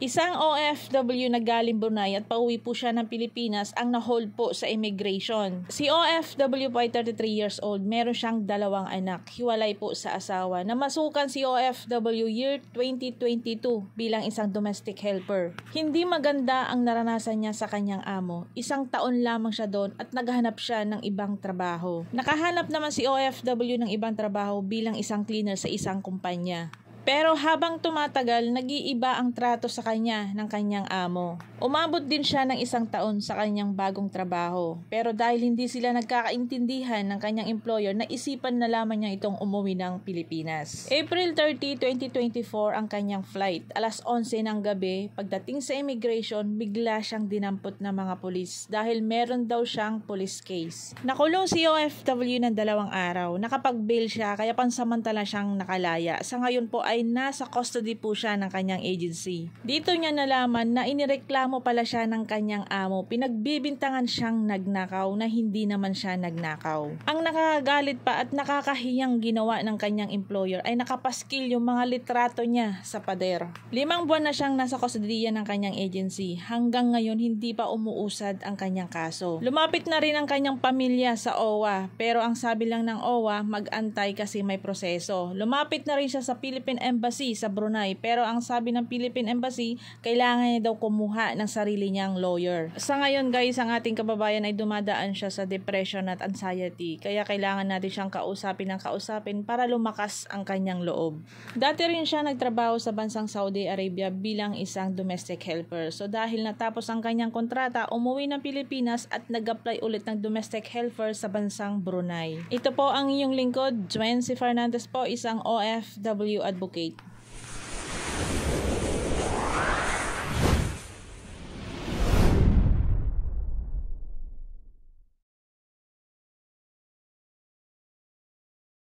Isang OFW na galing Brunei at pauwi po siya ng Pilipinas ang na-hold po sa immigration. Si OFW po ay 33 years old. Meron siyang 2 anak. Hiwalay po sa asawa. Namasukan si OFW year 2022 bilang isang domestic helper. Hindi maganda ang naranasan niya sa kanyang amo. 1 taon lamang siya doon at naghahanap siya ng ibang trabaho. Nakahanap naman si OFW ng ibang trabaho bilang isang cleaner sa isang kumpanya. Pero habang tumatagal, nag-iiba ang trato sa kanya ng kanyang amo. Umabot din siya ng 1 taon sa kanyang bagong trabaho. Pero dahil hindi sila nagkakaintindihan ng kanyang employer, naisipan na lamang niya itong umuwi ng Pilipinas. April 30, 2024 ang kanyang flight. Alas 11 ng gabi, pagdating sa immigration, bigla siyang dinampot ng mga pulis dahil meron daw siyang police case. Nakulong si OFW ng 2 araw. Nakapag-bail siya kaya pansamantala siyang nakalaya. Sa ngayon po ay nasa custody po siya ng kanyang agency. Dito niya nalaman na inireklamo pala siya ng kanyang amo. Pinagbibintangan siyang nagnakaw na hindi naman siya nagnakaw. Ang nakakagalit pa at nakakahiyang ginawa ng kanyang employer ay nakapaskil yung mga litrato niya sa pader. 5 buwan na siyang nasa kustodiya ng kanyang agency. Hanggang ngayon hindi pa umuusad ang kanyang kaso. Lumapit na rin ang kanyang pamilya sa OWA pero ang sabi lang ng OWA mag-antay kasi may proseso. Lumapit na rin siya sa Philippine Embassy sa Brunei pero ang sabi ng Philippine Embassy kailangan niya daw kumuha ng sarili niyang lawyer. Sa ngayon guys, ang ating kababayan ay dumadaan siya sa depression at anxiety kaya kailangan natin siyang kausapin para lumakas ang kanyang loob. Dati rin siya nagtrabaho sa bansang Saudi Arabia bilang isang domestic helper. So dahil natapos ang kanyang kontrata, umuwi ng Pilipinas at nag-apply ulit ng domestic helper sa bansang Brunei. Ito po ang inyong lingkod, Joanne C. Fernandez po, isang OFW advocate.